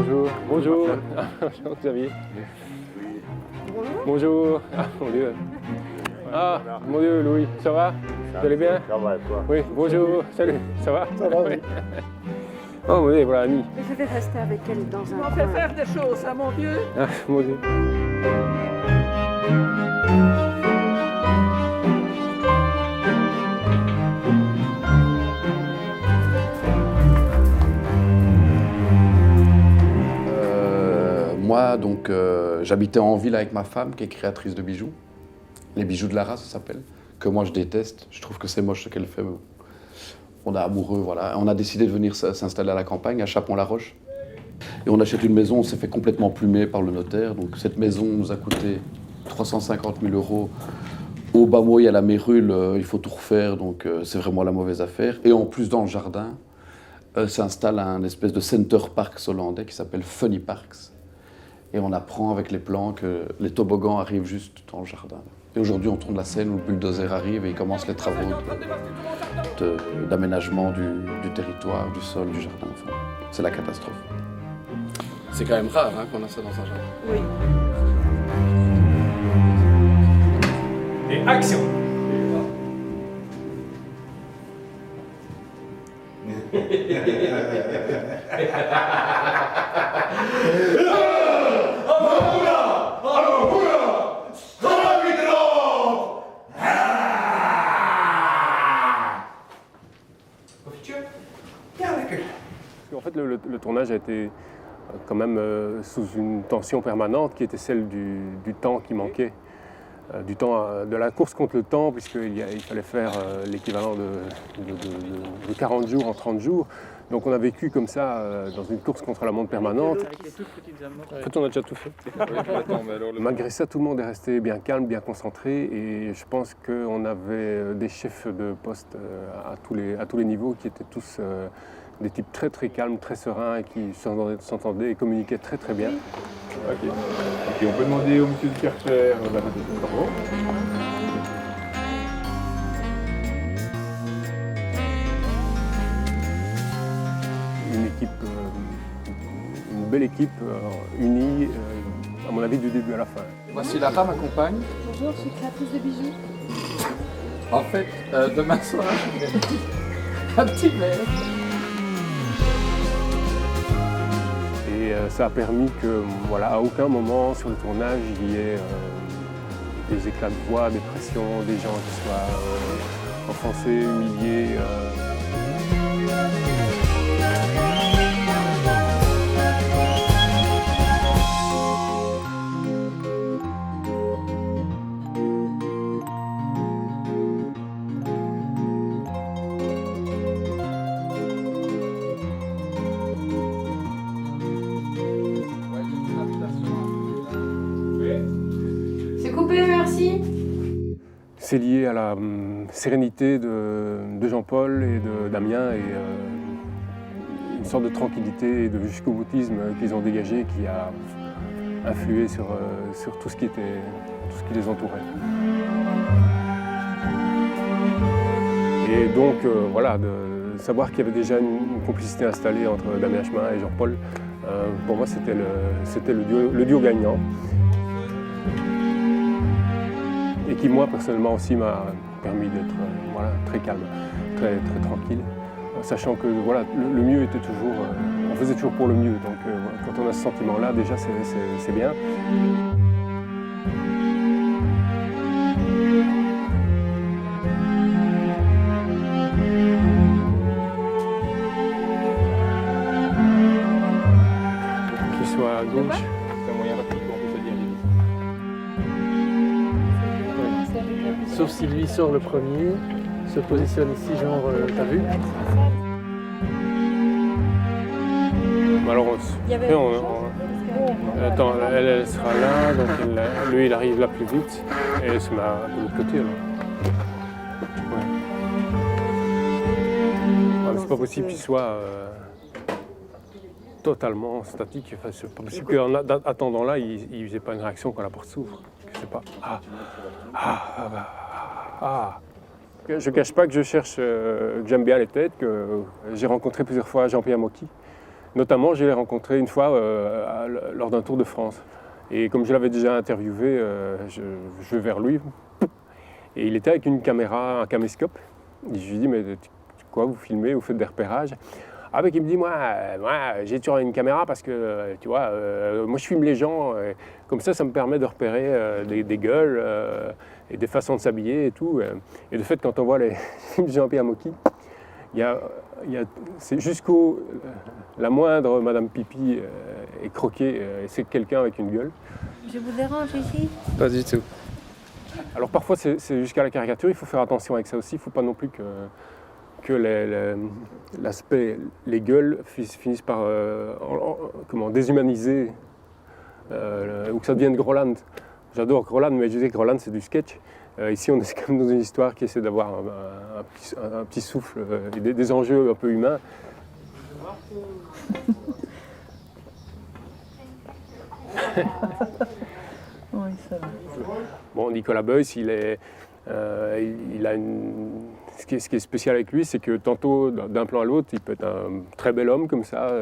bonjour. Bonjour. Xavier. Bonjour. Ah, mon Dieu. Ah, mon Dieu, Louis, ça va? Vous allez bien? Ça va et toi? Oui, bonjour. Salut, ça va? Ça va, oui. Oh, mon Dieu, voilà, Annie. Je vais rester avec elle dans un On coin. fait faire des choses, hein, mon Dieu. Ah, mon Dieu. Moi, donc, j'habitais en ville avec ma femme, qui est créatrice de bijoux. Les bijoux de Lara, ça s'appelle. Que moi, je déteste. Je trouve que c'est moche ce qu'elle fait. On est amoureux, voilà. On a décidé de venir s'installer à la campagne, à Chapon-la-Roche. Et on achète une maison, on s'est fait complètement plumer par le notaire. Donc, cette maison nous a coûté 350 000 €. Au bas mot, il y a la mérule, il faut tout refaire, donc c'est vraiment la mauvaise affaire. Et en plus, dans le jardin, s'installe un espèce de center parks hollandais qui s'appelle Funny Parks. Et on apprend avec les plans que les toboggans arrivent juste dans le jardin. Et aujourd'hui, on tourne la scène où le bulldozer arrive et il commence les travaux d'aménagement du territoire, du sol, du jardin. Enfin, c'est la catastrophe. C'est quand même rare qu'on a ça dans un jardin. Oui. Et action! En fait, le tournage a été quand même sous une tension permanente qui était celle du temps qui manquait. Du temps, de la course contre le temps, puisqu'il fallait faire l'équivalent de 40 jours en 30 jours. Donc on a vécu comme ça, dans une course contre la montre permanente. En fait, on a déjà tout fait. Malgré ça, tout le monde est resté bien calme, bien concentré, et je pense qu'on avait des chefs de poste à tous les niveaux qui étaient tous des types très très calmes, très sereins, et qui s'entendaient et communiquaient très très bien. Ok. Et on peut demander au monsieur de Kircher la photo de travaux. Une belle équipe, unie, à mon avis, du début à la fin. Voici Lara, ma compagne. Bonjour, je suis créatrice de bijoux. En fait, demain soir, un petit verre. Et ça a permis que, voilà, à aucun moment sur le tournage, il y ait des éclats de voix, des pressions, des gens qui soient offensés, humiliés. C'est coupé, merci. C'est lié à la sérénité de Jean-Paul et de Damien et une sorte de tranquillité et de jusqu'au-boutisme qu'ils ont dégagé qui a influé sur tout ce qui les entourait. Et donc voilà, de savoir qu'il y avait déjà une complicité installée entre Damien Chemin et Jean-Paul, pour moi c'était le duo gagnant. Et qui, moi, personnellement aussi, m'a permis d'être voilà, très calme, très, très tranquille, sachant que voilà, le mieux était toujours... on faisait toujours pour le mieux, donc voilà, quand on a ce sentiment-là, déjà, c'est bien. Qu'il soit à gauche. C'est un moyen rapide pour on peut se diriger. Sauf si lui sort le premier, se positionne ici, genre, t'as vu? Alors, attends, elle sera là, donc lui il arrive là plus vite, et elle se met de l'autre côté alors. Ouais. Ah, mais c'est pas possible qu'il soit totalement statique, enfin, c'est pas possible qu'en attendant là, il faisait pas une réaction quand la porte s'ouvre. Je sais pas. Je cache pas que je cherche, que j'aime bien les têtes, que j'ai rencontré plusieurs fois Jean-Pierre Mocky, Notamment, je l'ai rencontré une fois lors d'un Tour de France. Et comme je l'avais déjà interviewé, je vais vers lui. Et il était avec une caméra, un caméscope. Et je lui dis, mais quoi, vous filmez, vous faites des repérages? Ah ben il me dit, moi j'ai toujours une caméra parce que, tu vois, moi je filme les gens, comme ça me permet de repérer des gueules et des façons de s'habiller et tout. Et de fait, quand on voit les films de Jean-Pierre Mocky, c'est jusqu'au la moindre Madame Pipi est croquée, et c'est quelqu'un avec une gueule. Je vous dérange ici? Pas du tout. Alors parfois c'est jusqu'à la caricature, il faut faire attention avec ça aussi, il ne faut pas non plus que l'aspect, les gueules finissent par déshumaniser, ou que ça devienne Groland. J'adore Groland, mais je dis que Groland c'est du sketch. Ici on est quand même dans une histoire qui essaie d'avoir un petit souffle, et des enjeux un peu humains. Oui, ça va. Bon, Nicolas Beuys, il a ce qui est spécial avec lui, c'est que tantôt, d'un plan à l'autre, il peut être un très bel homme comme ça,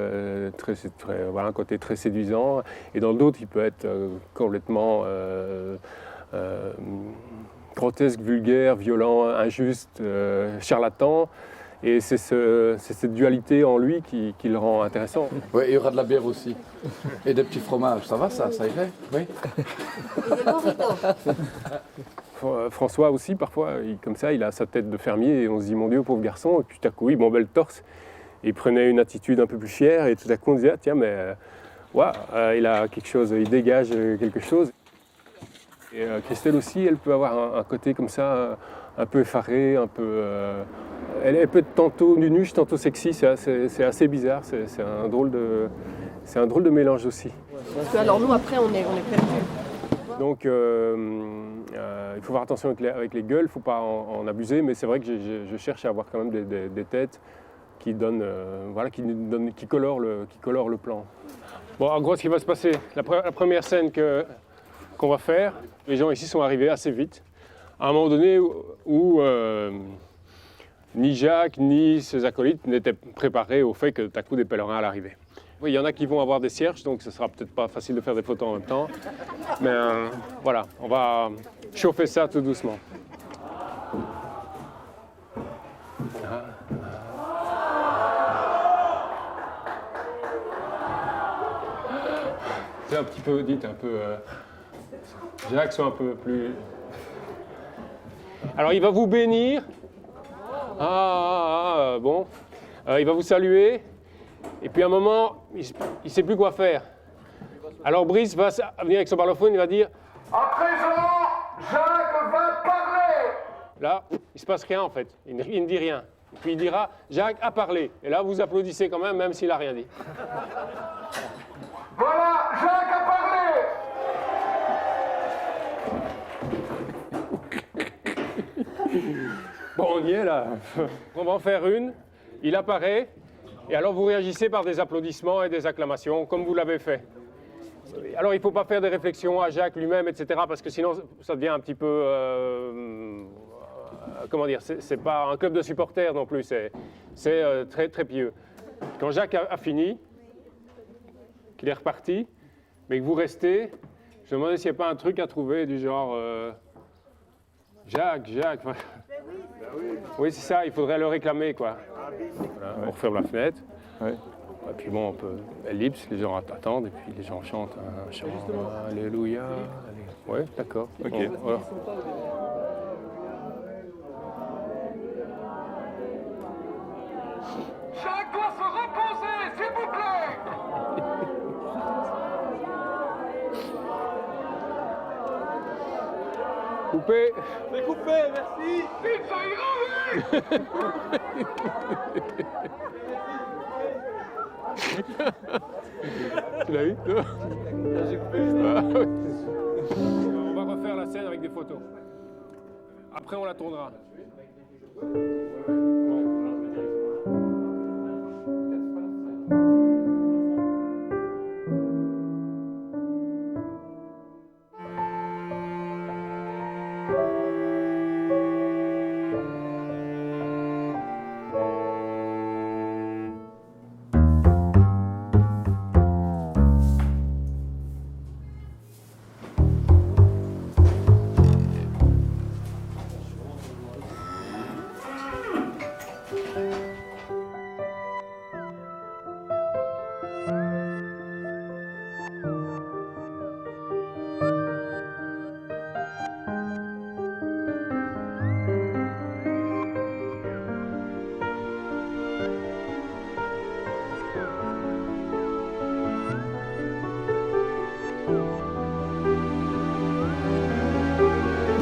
voilà, un côté très séduisant, et dans d'autres, il peut être complètement grotesque, vulgaire, violent, injuste, charlatan. Et c'est cette dualité en lui qui le rend intéressant. Oui, il y aura de la bière aussi. Et des petits fromages. Ça va, ça irait? Oui. François aussi, parfois, comme ça, il a sa tête de fermier et on se dit, mon Dieu, pauvre garçon. Et puis tout à coup, il bombait le torse. Et il prenait une attitude un peu plus fière et tout à coup, on disait, ah, tiens, mais il a quelque chose, il dégage quelque chose. Et Christelle aussi, elle peut avoir un côté comme ça, un peu effaré, un peu... Elle peut être tantôt nunuche, tantôt sexy, c'est assez bizarre, c'est un drôle de mélange aussi. Parce que alors nous après on est perdus. Donc il faut faire attention avec les gueules, il ne faut pas en abuser, mais c'est vrai que je cherche à avoir quand même des têtes qui donnent, qui colorent le plan. Bon, en gros, ce qui va se passer, la première scène qu'on va faire, les gens ici sont arrivés assez vite, à un moment donné où ni Jacques ni ses acolytes n'étaient préparés au fait que tout à coup des pèlerins allaient arriver. Oui, il y en a qui vont avoir des cierges, donc ce sera peut-être pas facile de faire des photos en même temps. Mais voilà, on va chauffer ça tout doucement. C'est un petit peu, dites un peu... Jacques soit un peu plus... Alors il va vous bénir. Bon. Il va vous saluer. Et puis à un moment, il ne sait plus quoi faire. Alors Brice va venir avec son parlophone, il va dire « À présent, Jacques va parler !» Là, il ne se passe rien en fait, il ne dit rien. Et puis il dira « Jacques a parlé !» Et là, vous applaudissez quand même s'il n'a rien dit. Voilà, Jacques a parlé! Bon, on y est là. On va en faire une. Il apparaît. Et alors vous réagissez par des applaudissements et des acclamations, comme vous l'avez fait. Alors il ne faut pas faire des réflexions à Jacques lui-même, etc., parce que sinon ça devient un petit peu... comment dire, c'est pas un club de supporters non plus, c'est très, très pieux. Quand Jacques a fini, qu'il est reparti, mais que vous restez, je me demandais s'il n'y a pas un truc à trouver du genre... Jacques... Oui, c'est ça, il faudrait le réclamer, quoi. Voilà, on referme la fenêtre. Ouais. Et puis bon, on peut ellipse, les gens attendent, et puis les gens chantent un chant. Alléluia. Oui, d'accord. Ok. Voilà. Jacques doit se reposer, s'il vous plaît. Coupé. C'est coupé, merci. Vite, ça ira, Tu l'as eu? J'ai coupé. On va refaire la scène avec des photos. Après, on la tournera.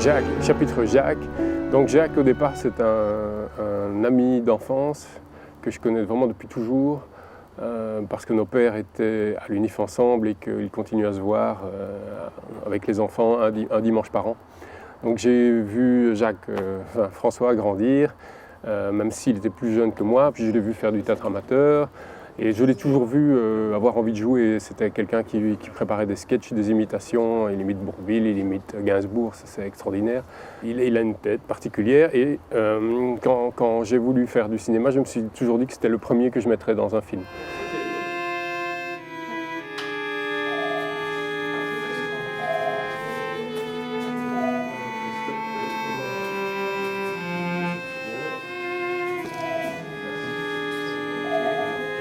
Jacques, chapitre Jacques. Donc Jacques, au départ, c'est un ami d'enfance que je connais vraiment depuis toujours, parce que nos pères étaient à l'UNIF ensemble et qu'ils continuent à se voir avec les enfants un dimanche par an. Donc j'ai vu François grandir, même s'il était plus jeune que moi, puis je l'ai vu faire du théâtre amateur. Et je l'ai toujours vu avoir envie de jouer. C'était quelqu'un qui préparait des sketchs, des imitations. Il imite Bourvil, il imite Gainsbourg, c'est extraordinaire. Il a une tête particulière. Et quand j'ai voulu faire du cinéma, je me suis toujours dit que c'était le premier que je mettrais dans un film.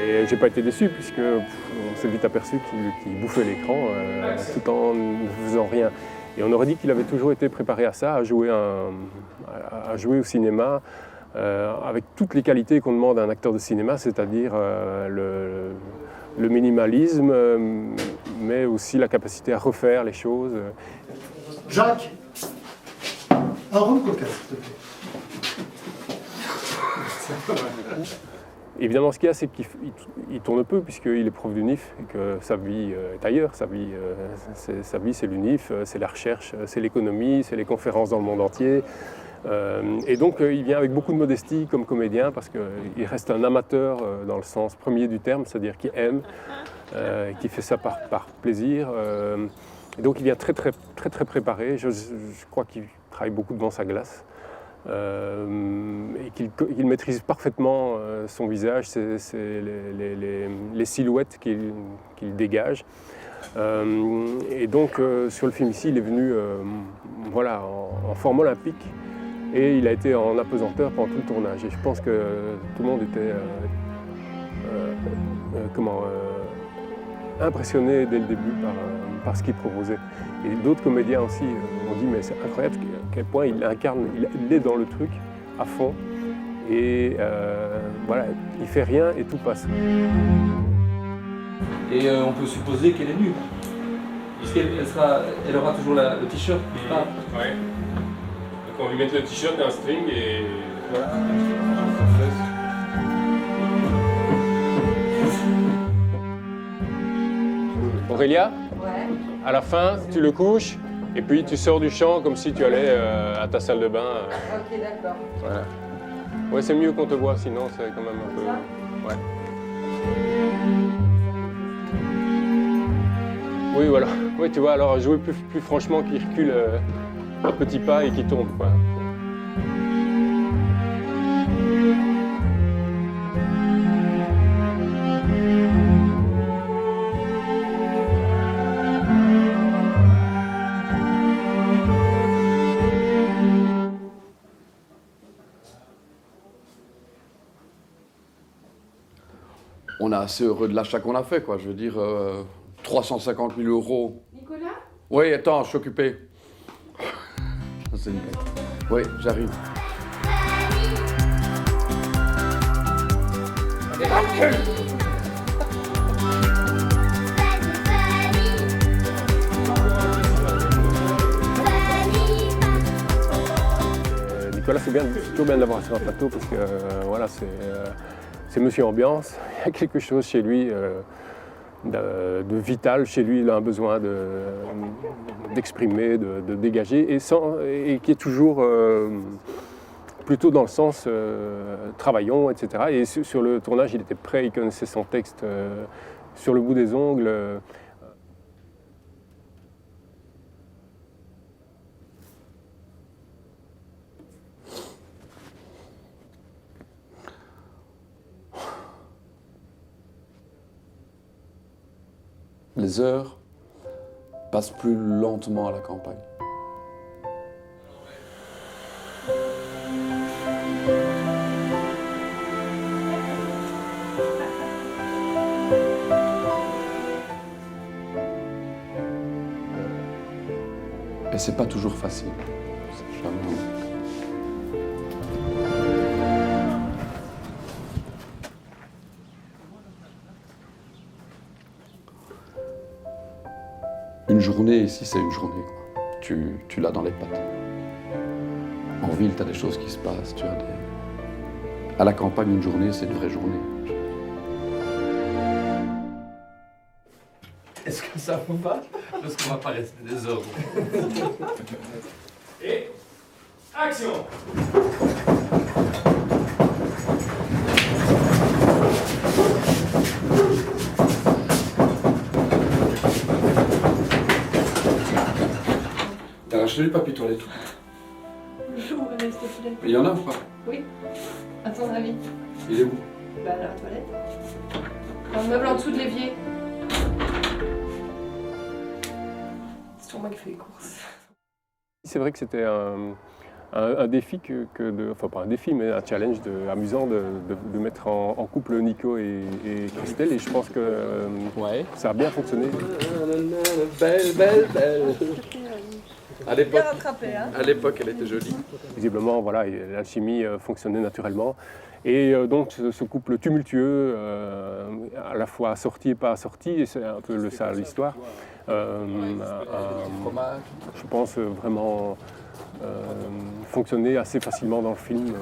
Et j'ai pas été déçu puisque on s'est vite aperçu qu'il bouffait l'écran tout en ne faisant rien. Et on aurait dit qu'il avait toujours été préparé à ça, à jouer au cinéma, avec toutes les qualités qu'on demande à un acteur de cinéma, c'est-à-dire le minimalisme, mais aussi la capacité à refaire les choses. Jacques, un rhum coca, s'il te plaît. Évidemment, ce qu'il y a, c'est qu'il tourne peu, puisqu'il est prof d'UNIF, et que sa vie est ailleurs. Sa vie, c'est l'UNIF, c'est la recherche, c'est l'économie, c'est les conférences dans le monde entier. Et donc, il vient avec beaucoup de modestie comme comédien, parce qu'il reste un amateur dans le sens premier du terme, c'est-à-dire qu'il aime, qui fait ça par plaisir. Et donc, il vient très préparé. Je crois qu'il travaille beaucoup devant sa glace. Et qu'il maîtrise parfaitement son visage, les silhouettes qu'il dégage. Et donc sur le film ici, il est venu en forme olympique et il a été en apesanteur pendant tout le tournage. Et je pense que tout le monde était impressionné dès le début par ce qu'il proposait. Et d'autres comédiens aussi m'ont dit mais c'est incroyable à quel point il incarne, il est dans le truc à fond et il fait rien et tout passe. Et on peut supposer qu'elle est nue. Elle aura toujours le t-shirt. Ouais. Donc on lui met le t-shirt et un string et voilà. Aurélia ? Ouais. À la fin, tu le couches et puis tu sors du champ comme si tu allais à ta salle de bain. Ok, d'accord. Voilà. Ouais, c'est mieux qu'on te voit, sinon c'est quand même un peu... Ouais. Oui, voilà. Oui, tu vois, alors jouer plus franchement qu'il recule un petit pas et qu'il tombe, quoi. On est assez heureux de l'achat qu'on a fait, quoi. Je veux dire, 350 000 €. Nicolas ? Oui, attends, je suis occupé. C'est une blague. Oui, j'arrive. Nicolas, c'est toujours bien de l'avoir sur un plateau parce que c'est Monsieur Ambiance. Il y a quelque chose chez lui de vital. Chez lui, il a un besoin d'exprimer, de dégager et qui est toujours plutôt dans le sens travaillons, etc. Et sur le tournage, il était prêt, il connaissait son texte sur le bout des ongles. Les heures passent plus lentement à la campagne. Et c'est pas toujours facile. C'est jamais... Une journée ici, c'est une journée, quoi. Tu l'as dans les pattes. En ville, tu as des choses qui se passent. Tu as des... À la campagne, une journée, c'est une vraie journée. Est-ce que ça vous va? Parce qu'on va pas rester des heures. Et action. T'as racheté le papier toilette? Bonjour, s'il te plaît. Il y en a ou pas? Oui. À ton avis? Il est où? Bah, à la toilette. Dans le meuble en dessous de l'évier. C'est toujours moi qui fais les courses. C'est vrai que c'était un défi enfin pas un défi, mais un challenge amusant de mettre en couple Nico et Christelle, et je pense que Ouais. ça a bien fonctionné. Belle. À l'époque, rattrapé, hein? à l'époque, elle était jolie. Visiblement, voilà, l'alchimie fonctionnait naturellement. Et donc ce couple tumultueux, à la fois assorti et pas assorti, et c'est un peu ça l'histoire, je pense vraiment fonctionner assez facilement dans le film.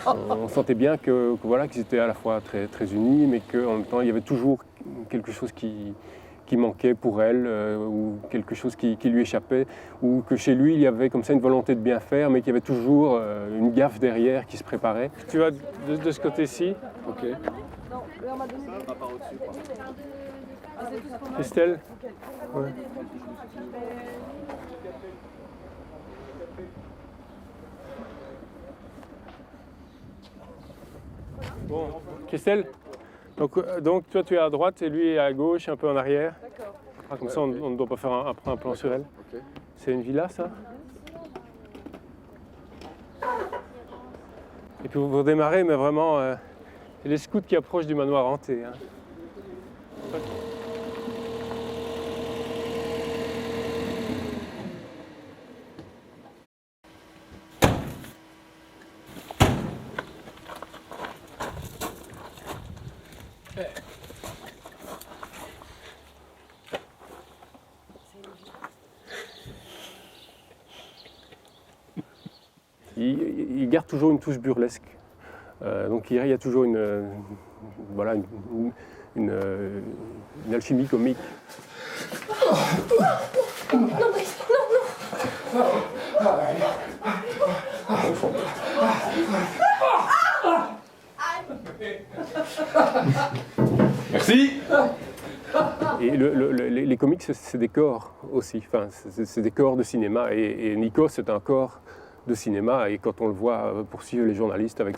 On sentait bien voilà, qu'ils étaient à la fois très, très unis, mais qu'en même temps il y avait toujours quelque chose qui manquait pour elle, ou quelque chose qui lui échappait, ou que chez lui il y avait comme ça une volonté de bien faire, mais qu'il y avait toujours une gaffe derrière qui se préparait. Tu vas de ce côté-ci. Ok. Christelle. Ouais. Bon, Christelle, donc toi tu es à droite et lui est à gauche, un peu en arrière. D'accord. Comme ça on ne doit pas faire un plan sur elle. Ok. C'est une villa, ça? Et puis vous redémarrez, mais vraiment, c'est les scouts qui approchent du manoir hanté. Hein. Il garde toujours une touche burlesque. Donc il y a toujours voilà, une alchimie comique. Merci. Et les comics, c'est des corps aussi. Enfin, c'est des corps de cinéma. Et Nico, c'est un corps de cinéma. Et quand on le voit poursuivre les journalistes avec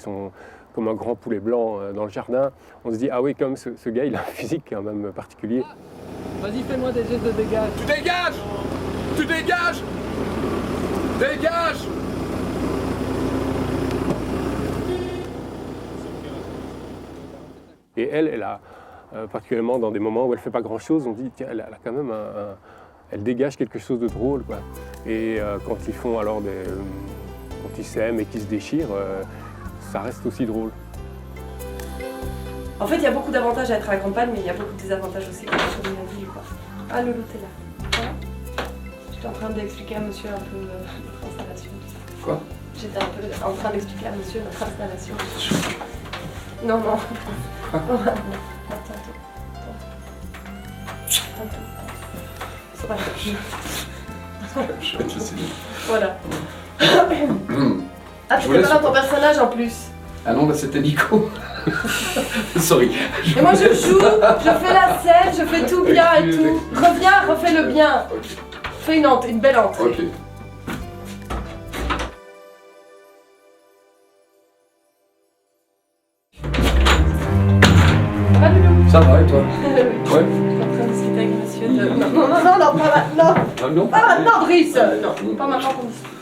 comme un grand poulet blanc dans le jardin, on se dit, ah oui, comme ce gars, il a un physique quand même particulier. Vas-y, fais-moi des gestes de dégage. Tu dégages. Tu dégages. Dégage. Et elle a, particulièrement dans des moments où elle ne fait pas grand-chose, on dit, tiens, elle a quand même elle dégage quelque chose de drôle, quoi. Et quand ils font alors quand ils s'aiment et qu'ils se déchirent, ça reste aussi drôle. En fait, il y a beaucoup d'avantages à être à la campagne, mais il y a beaucoup de désavantages aussi à être sur une ville, quoi. Ah, Loulou, t'es là. Voilà. J'étais en train d'expliquer à monsieur un peu notre installation. Quoi? J'étais un peu en train d'expliquer à monsieur notre installation. Non, non. Attends. Voilà. Voilà. Ah, tu fais pas ton personnage en plus. Ah non, là c'était Nico. Sorry. Et moi je joue, je fais la scène, je fais tout bien et tout. Reviens, refais-le bien. Ok. Fais une belle entrée. Ok. Va, Loulou. Ça va et toi? Ouais. Ouais. Je suis en train de discuter avec monsieur de... Non, pas maintenant. Ah non? Pas maintenant, Brice. Non, pas maintenant qu'on discute.